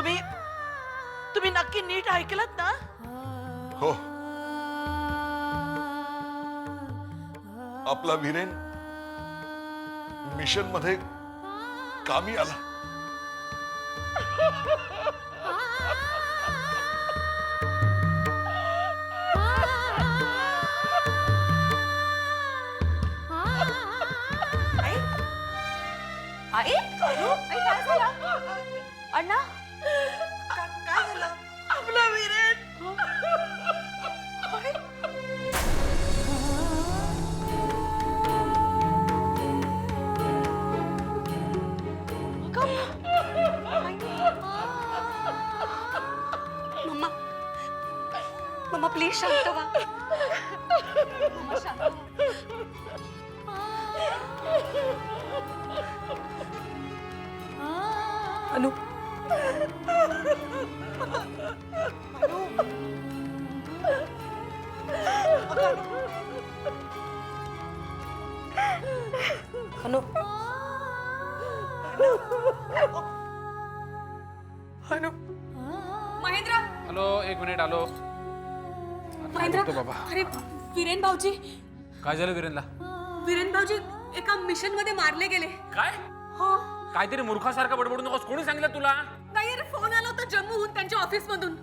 तुम्ही तुम्ही नक्की नीट ऐकलत ना? हो, आपला वीरेन मिशन मध्ये कामी आला. आई आई आई काय झालं अण्णा काय झालं? आपला वीरेन मम्मा मम्मा प्लीज शांत व्हा मम्मा शांत अनु अनु अनु महेंद्र हॅलो, एक मिनिट आलो. महेंद्र बघतो बाबा. अरे वीरेन भाऊजी काय झालं वीरेनला? वीरेन भाऊजी एका मिशन मध्ये मारले गेले. काय हो काहीतरी मूर्खासारखं बडबडू नकोस. कोणी सांगितलं तुला? नाही अरे फोन आला होता जम्मूहून त्यांच्या ऑफिस मधून.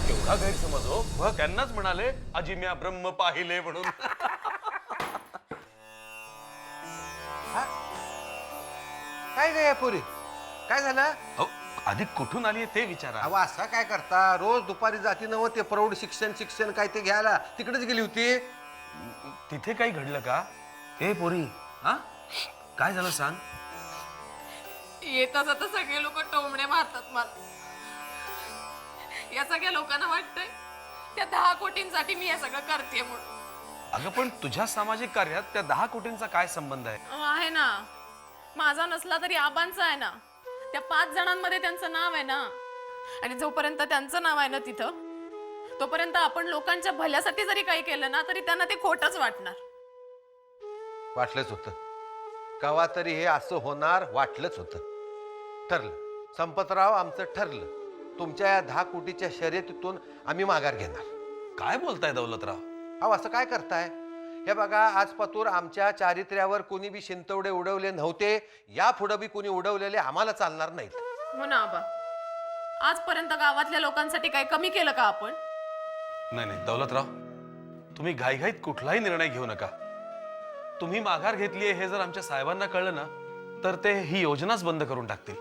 केवढा गैरसमज हो. मग त्यांनाच म्हणाले अजिम्या ब्रह्म पाहिले म्हणून. काय गे पुरी काय झालं? अहो, आधी कुठून आली ते विचारा. अहो असं काय करता? रोज दुपारी जाती नव ते प्रौढ शिक्षण काय ते घ्यायला तिकडेच गेली होती. तिथे काही घडलं का? हे पोरी, हा काय झालं सांग. येता जाता सगळे लोक टोमणे मारतात मला. या सगळ्या लोकांना वाटतंय त्या 10 कोटींसाठी मी हे सगळं करते म्हणून. अगं पण तुझ्या सामाजिक कार्यात त्या 10 कोटींचा काय संबंध आहे? आहे ना, माझा नसला तरी आबांचा आहे ना. त्या 5 जणांमध्ये त्यांचं नाव आहे ना. आणि जोपर्यंत त्यांचं नाव आहे ना तिथं, तोपर्यंत आपण लोकांच्या भल्यासाठी जरी काही केलं ना तरी त्यांना ते खोटच वाटणार. वाटलंच होतं कवा तरी हे असं होणार. वाटलंच होतं. ठरलं संपतराव, आमचं ठरलं. तुमच्या या 10 कोटीच्या शर्यतीतून आम्ही माघार घेणार. काय बोलताय दौलतराव? अहो असं काय करताय? हे बघा, आज पतूर आमच्या चारित्र्यावर कोणी बी शिंतवडे उडवले नव्हते. या पुढे बी कोणी उडवलेले आम्हाला चालणार नाहीत. हो ना आबा, आजपर्यंत गावातल्या लोकांसाठी काही कमी केलं का आपण? नाही नाही दौलतराव, तुम्ही घाईघाईत कुठलाही निर्णय घेऊ नका. तुम्ही माघार घेतलीये हे जर आमच्या साहेबांना कळलं ना तर ते ही योजनाच बंद करून टाकतील.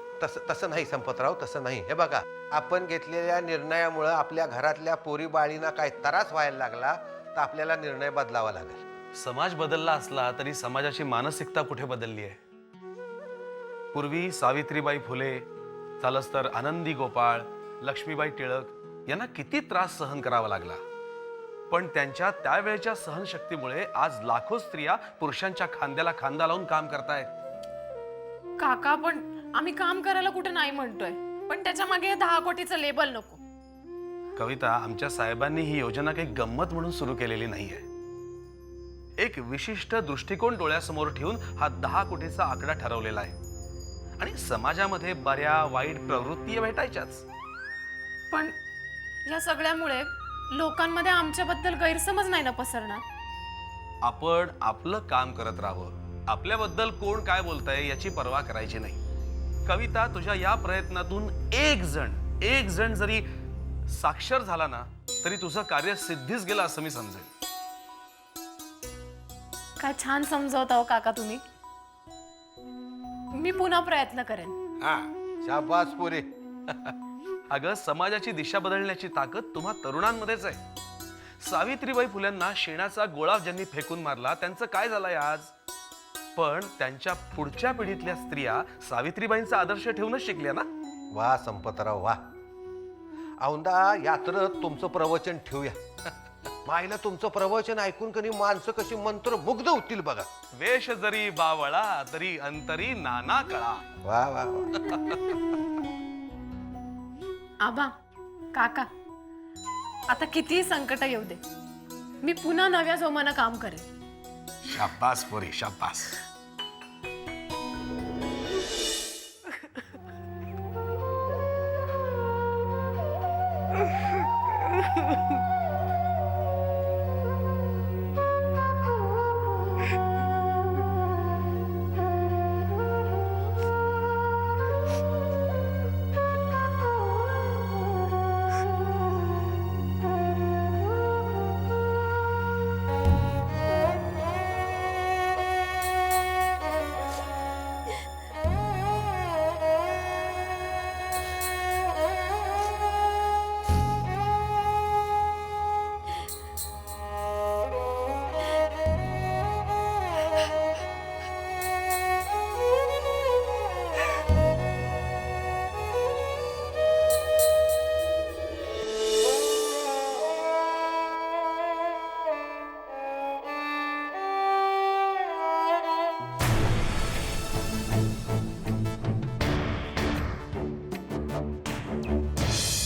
तसं नाही संपतराव, तसं नाही. हे बघा, आपण घेतलेल्या निर्णयामुळे आपल्या घरातल्या पोरी बाळींना काय त्रास व्हायला लागला तर आपल्याला निर्णय बदलावा लागेल. समाज बदलला असला तरी समाजाची मानसिकता कुठे बदलली आहे? पूर्वी सावित्रीबाई फुले, झालंच तर आनंदी गोपाळ, लक्ष्मीबाई टिळक यांना किती त्रास सहन करावा लागला. पण त्यांच्या त्यावेळच्या सहनशक्तीमुळे आज लाखो स्त्रिया पुरुषांच्या खांद्याला खांदा लावून काम करतायत. काका, पण आम्ही काम करायला कुठे नाही म्हणतोय, पण त्याच्या मागे 10 कोटीचं लेबल नको. कविता, आमच्या साहेबांनी ही योजना काही गंमत म्हणून सुरू केलेली नाहीये. एक विशिष्ट दृष्टिकोन डोळ्यासमोर ठेवून हा 10 कोटीचा आकडा ठरवलेला आहे. आणि समाजामध्ये बऱ्या वाईट प्रवृत्ती भेटायच्याच. पण या सगळ्यामुळे लोकांमध्ये आमच्याबद्दल गैरसमज नाही ना पसरणार? आपण आपलं काम करत राहावं. आपल्याबद्दल कोण काय बोलतंय याची पर्वा करायची नाही. कविता, तुझ्या या प्रयत्नातून एक जण जरी साक्षर झाला ना तरी तुझं कार्य सिद्धीच गेलं असं मी समजेल. काय छान समजावता हो काका तुम्ही. मी पुन्हा प्रयत्न करेन. हा, शाबास पुरी. अगं, समाजाची दिशा बदलण्याची ताकद तुम्हा तरुणांमध्येच आहे. सावित्रीबाई फुल्यांना शेणाचा गोळा ज्यांनी फेकून मारला त्यांचं काय झालंय आज? पण त्यांच्या पुढच्या पिढीतल्या स्त्रिया सावित्रीबाईंचा आदर्श ठेवूनच शिकल्या ना. वा संपतराव वा. औंदा यात्रेत तुमचं प्रवचन ठेवूया. माईला तुमचं प्रवचन ऐकून कधी माणसं कशी मंत्रमुग्ध होतील बघा. वेश जरी बावळा तरी अंतरी नाना कळा. वा वा वा. आबा, काका, आता कितीही संकट येऊ दे, मी पुन्हा नव्या जोमानं काम करेन. शाबास पोरी शाबास.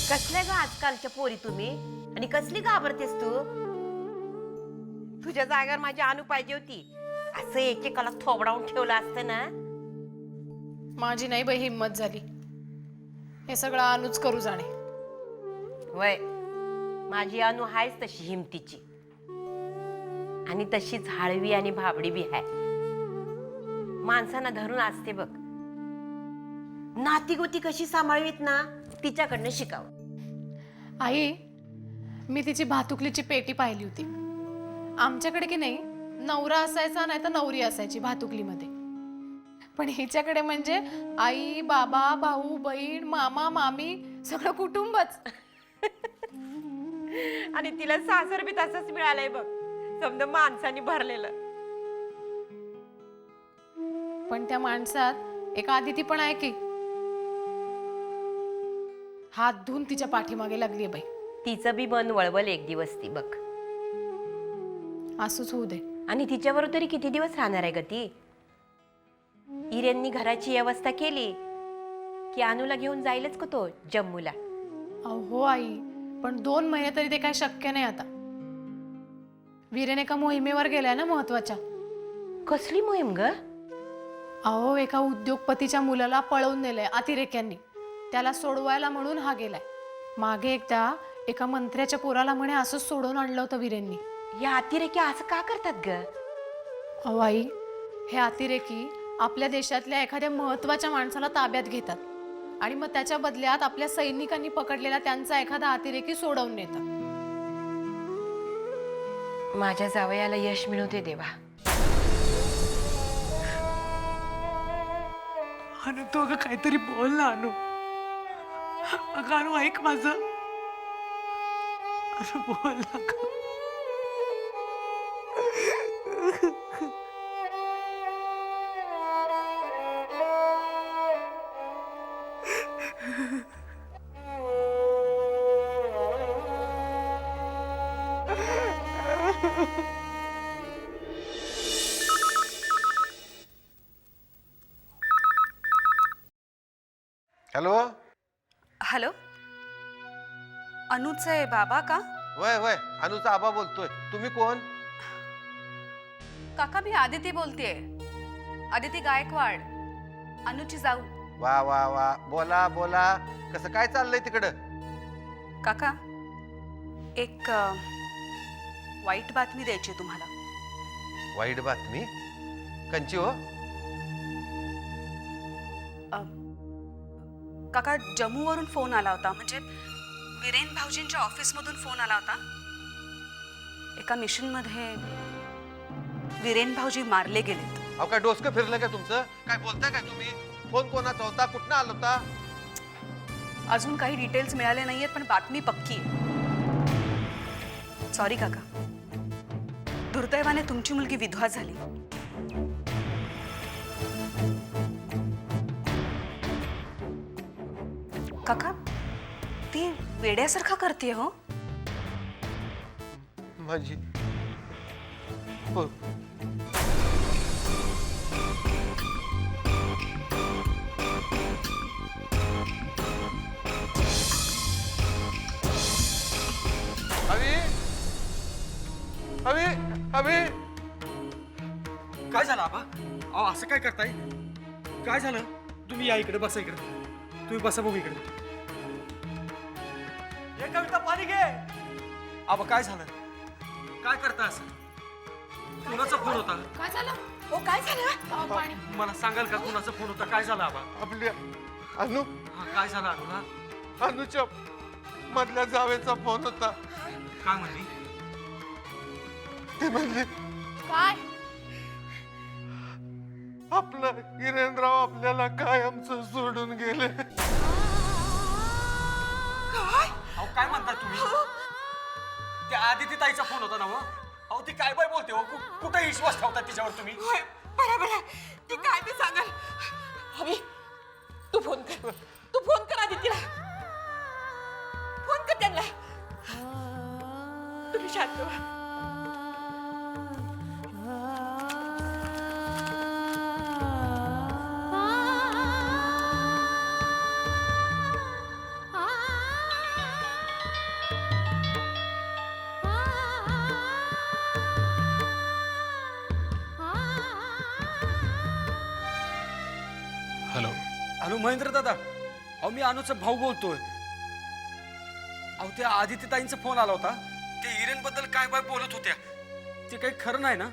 कसल्या ग आजकालच्या पोरी तुम्ही, आणि कसली घाबरतेस तू? तुझ्या जागेवर माझी अनु पाहिजे होती. असं एकेकाला थोबडावून ठेवलं असतं ना. माझी नाही बाई हिंमत झाली, हे सगळं अनुच करू जाणे. वय, माझी अनु हायच तशी हिमतीची, आणि तशीच हळवी आणि भाबडी बी आहे. माणसांना धरून असते बघ. नाती गोती कशी सांभाळवीत ना, तिच्याकडनं शिकावं. आई, मी तिची भातुकलीची पेटी पाहिली होती. आमच्याकडे की नाही नवरा असायचा, नाही तर नवरी असायची भातुकलीमध्ये. पण हिच्याकडे म्हणजे आई, बाबा, भाऊ, बहीण, मामा, मामी, सगळं कुटुंबच. आणि तिला सासर बी तसंच मिळालंय बघ, समजा माणसाने भरलेलं. पण त्या माणसात एक आदिती पण आहे की हात धुवून तिच्या पाठीमागे लागली बाई. तिचं बी मन वळवल एक दिवस ती बघ. असंच होऊ दे. आणि तिच्याबरोबर तरी किती दिवस राहणार आहे ग ती? इरेंनी घराची व्यवस्था केली की अनुला घेऊन जाईलच का तो जम्मूला? हो आई, पण 2 महिने तरी ते काय शक्य नाही आता. वीरेन एका मोहिमेवर गेलाय ना महत्वाच्या. कसली मोहीम ग? अहो, एका उद्योगपतीच्या मुलाला पळवून नेलंय अतिरेक्यांनी. त्याला सोडवायला म्हणून हा गेलाय. मागे एकदा एका मंत्र्याच्या पोराला म्हणे असंच सोडून आणलं होतं वीरेंनी. या अतिरेकी असं का करतात ग? अहो आई, हे अतिरेकी आपल्या देशातल्या एखाद्या महत्वाच्या माणसाला ताब्यात घेतात आणि मग त्याच्या बदल्यात आपल्या सैनिकांनी पकडलेला त्यांचा एखादा अतिरेकी सोडवून नेतात. माझ्या जावयाला यश मिळवते देवा. अनु, तू अगं काहीतरी बोल ना अनु. अगं अनु, ऐक माझं. अनु बोल ना गं. हॅलो. हॅलो, अनुचे बाबा का? वय वय, अनुचा आबा बोलतोय. तुम्ही कोण? काका, मी आदिती बोलतेय. आदिती गायकवाड, अनुची जाऊ. वा वा वा, बोला बोला. कसं काय चाललंय तिकडं? काका, एक वाईट बातमी द्यायची तुम्हाला. वाईट बातमी? कंची हो? काका, जम्मूवरून फोन आला होता, म्हणजे वीरेन भाऊजींच्या ऑफिसमधून फोन आला होता. एका मिशनमध्ये वीरेन भाऊजी मारले गेलेत. अहो, काय डोसकं फिरलं का तुमचं? काय बोलताय काय तुम्ही? फोन कोणाचा होता? कुठनं आला होता? अजून काही डिटेल्स मिळाले नाहीयेत, पण बातमी पक्की आहे. सॉरी काका, दुर्दैवाने तुमची मुलगी विधवा झाली. काका ती वेड्यासारखा करते हो. माझी हो. अभि अभि अभि काय झालं आबा? अहो असं काय करताय? काय झालं? तुम्ही या इकडे, बसा इकडे. तुम्ही बसा बघू इकडे. हे कविता पाणी घे. आबा काय झालं? काय करता असं? कुणाचा फोन होता? काय झालं? ओ काय झालं? अहो, पाणी. मला सांगाल का कुणाचा फोन होता? काय झालं आबा? आपल्या अनु हा, काय झालं अनुला? अनुच्या मधल्या जावेचा फोन होता. काय म्हणली? ते म्हणले काय? आपलं हिरेनराव आपल्याला कायमचं सोडून गेले. अहो काय म्हणता तुम्ही? त्या आदिती ताईचा फोन होता ना हो? अहो ती काय बाय बोलते हो? कुठे विश्वास ठेवता तिच्यावर तुम्ही? बरोबर आहे ती काय बी सांगाल. हवी तू फोन कर आदितीला. फोन कर त्यांना. तुम्ही शांत व्हा. हॅलो. अनु महेंद्र दादा, अहो मी अनुचा भाऊ बोलतोय. अहो त्या आदिती ताईंचा फोन आला होता. ते हिरेन बद्दल काय बाय बोलत होत्या. ते काही खरं नाही ना?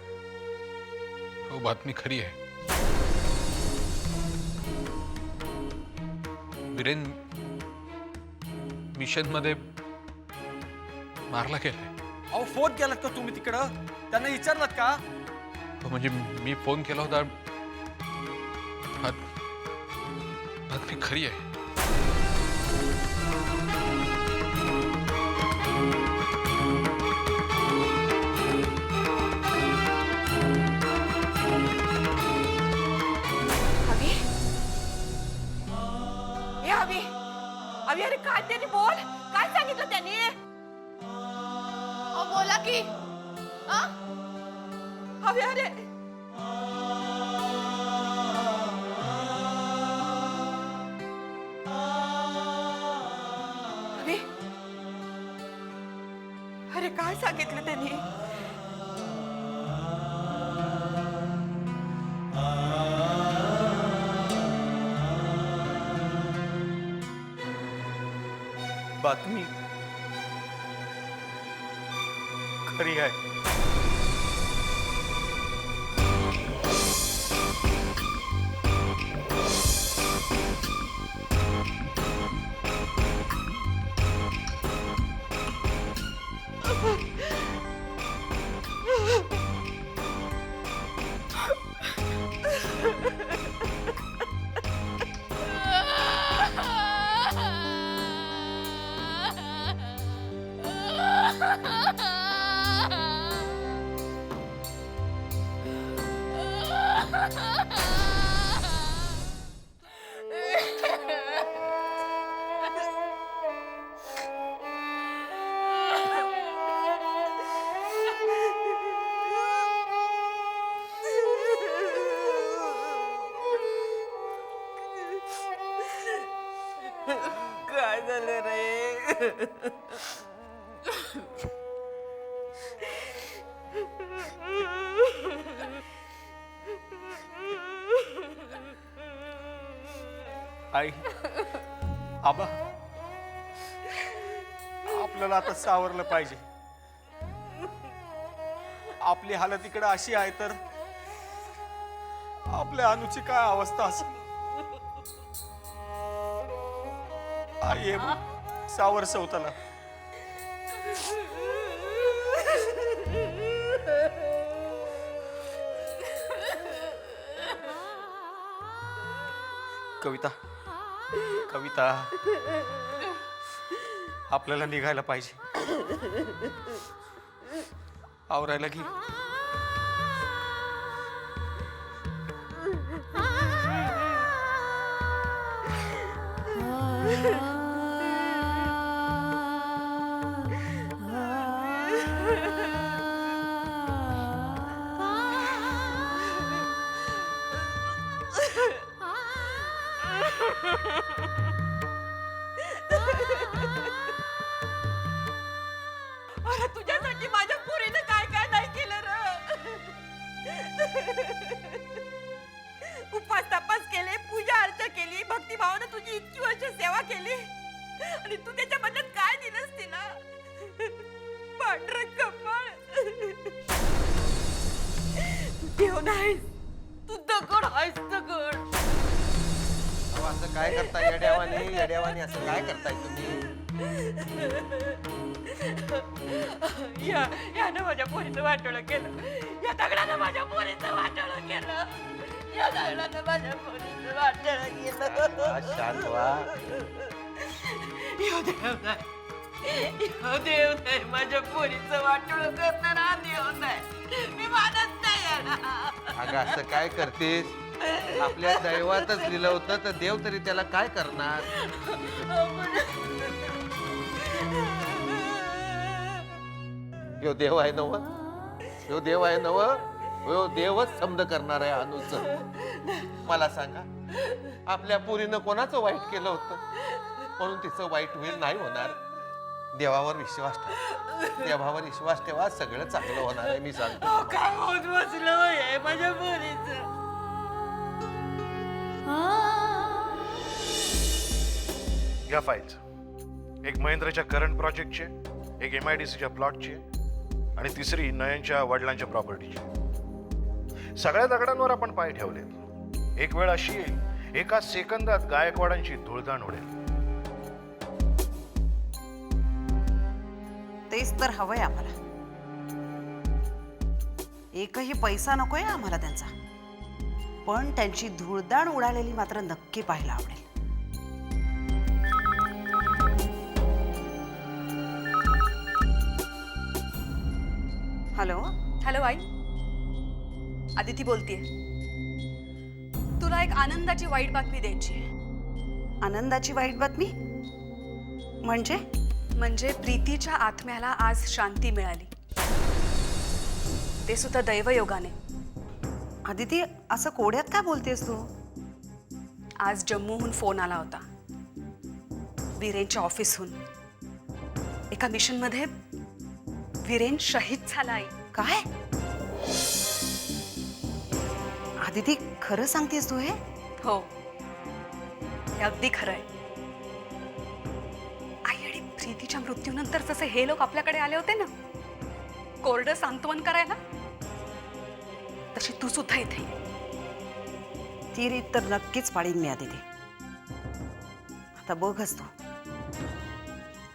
हो, बातमी खरी आहे. वीरेन मिशन मध्ये मारला गेलाय. अहो फोन केलात का तुम्ही तिकडं? त्यांना विचारलात का? हो, म्हणजे मी फोन केला होता. बातमी खरी आहे. हवी ए हवी हवी अरे काय त्यांनी बोल. काय सांगितलं त्यांनी? अहो बोला की. आ? हवी अरे हवी अरे काय सांगितलं त्यांनी? बातमी खरी आहे. काय झालं रे? आई, आबा, आपल्याला आता सावरलं पाहिजे. आपली हालत इकडे अशी आहे तर आपल्या अनुची काय अवस्था असेल? आई ये सावर सवताला. कविता, कविता, आपल्याला निघायला पाहिजे. आवरायला घे. आ अरे तुझ्यासाठी माझ्या पोरीनं काय काय नाही केलं र. उपास तपास केले, पूजा अर्चा केली, भक्तिभावानं तुझी इतकी वर्ष सेवा केली आणि तू त्याच्या बदल्यात काय दिलंस तिला? पांढरं कपाळ. तू देव नाहीस, तू दगड आहेस दगड. अहो, असं काय करताय येड्यावानी येड्यावानी असं काय करताय तुम्ही? यानं माझ्या पोरीचं वाटोळं केलं. या दगडानं माझ्या पोरीचं वाटोळं केलं. या दगडानं माझ्या पोरीचं वाटोळं केलं. शांत व्हा. यो देव नाही, यो देव नाही, माझ्या पोरीचं वाटोळं करणारा हा देव नाही. मी मानत नाही याला. अगं असं काय करतेस? आपल्या दैवातच लिहिलं होतं तर देव तरी त्याला काय करणार? यो देव आहे नव, यो देव आहे नव, यो देवच समज करणार आहे अनुच. मला सांगा, आपल्या पोरीनं कोणाचं वाईट केलं होतं म्हणून तिचं वाईट होईल? नाही होणार. देवावर विश्वास ठेवा, देवावर विश्वास ठेवा, सगळं चांगलं होणार आहे. मी सांगतो. काय होत बसलं होय माझ्या पोरीचं. या फाईल्स एक महेंद्रच्या करंट प्रोजेक्टचे, एक MIDCच्या प्लॉटची आणि तिसरी नयनच्या वडिलांच्या प्रॉपर्टीची. सगळ्या दगडांवर आपण पाय ठेवले. एक वेळ अशी येईल, एका सेकंदात गायकवाडांची धुळदाण उडेल. तेच तर हवंय आम्हाला. एकही पैसा नकोय आम्हाला त्यांचा, पण त्यांची धूळदाण उडालेली मात्र नक्की पाहायला आवडेल. हॅलो. हॅलो आई, आदिती बोलतेय. तुला एक आनंदाची वाईट बातमी द्यायची आहे. आनंदाची वाईट बातमी म्हणजे? म्हणजे प्रीतीच्या आत्म्याला आज शांती मिळाली, ते सुद्धा दैवयोगाने. आदिती, असं कोड्यात काय बोलतेस तू? आज जम्मूहून फोन आला होता, वीरेनच्या ऑफिसहून. एका मिशनमध्ये वीरेन शहीद झाला. आई, काय? आदिती, खरं सांगतेस तू हे? हो, हे अगदी खरं आहे. आई, आणि प्रीतीच्या मृत्यूनंतर जसे हे लोक आपल्याकडे आले होते ना कोरडं सांत्वन करायला, तशी तू सुद्धा इथे ये. ती रीत तर नक्कीच पाळीन मी आदिती. आता बघच तू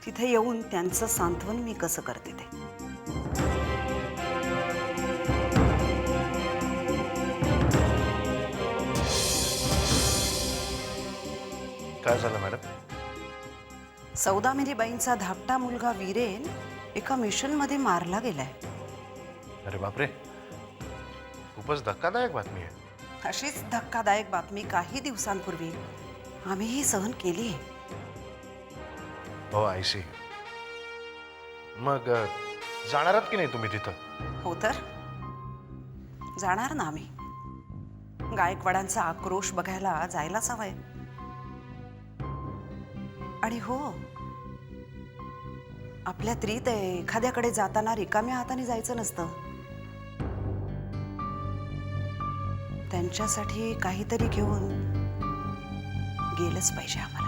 तिथे येऊन त्यांचं सांत्वन मी कसं करते ते. काय झालं मॅडम? सौदामिनीबाईंचा धाकटा मुलगा वीरेन एका मिशनमध्ये मारला गेलाय. अरे बापरे, खूपच धक्कादायक बातमी आहे. अशीच धक्कादायक बातमी काही दिवसांपूर्वी आम्हीही सहन केली आहे. हो, आय सी. मग जाणारात की नाही तुम्ही तिथं? हो तर जाणार ना आम्ही. गायकवाडांचा आक्रोश बघायला जायलाच हवंय. आणि हो, आपल्या त्रीत एखाद्याकडे जाताना रिकाम्या हाताने जायचं नसतं. त्यांच्यासाठी काहीतरी घेऊन गेलंच पाहिजे आम्हाला.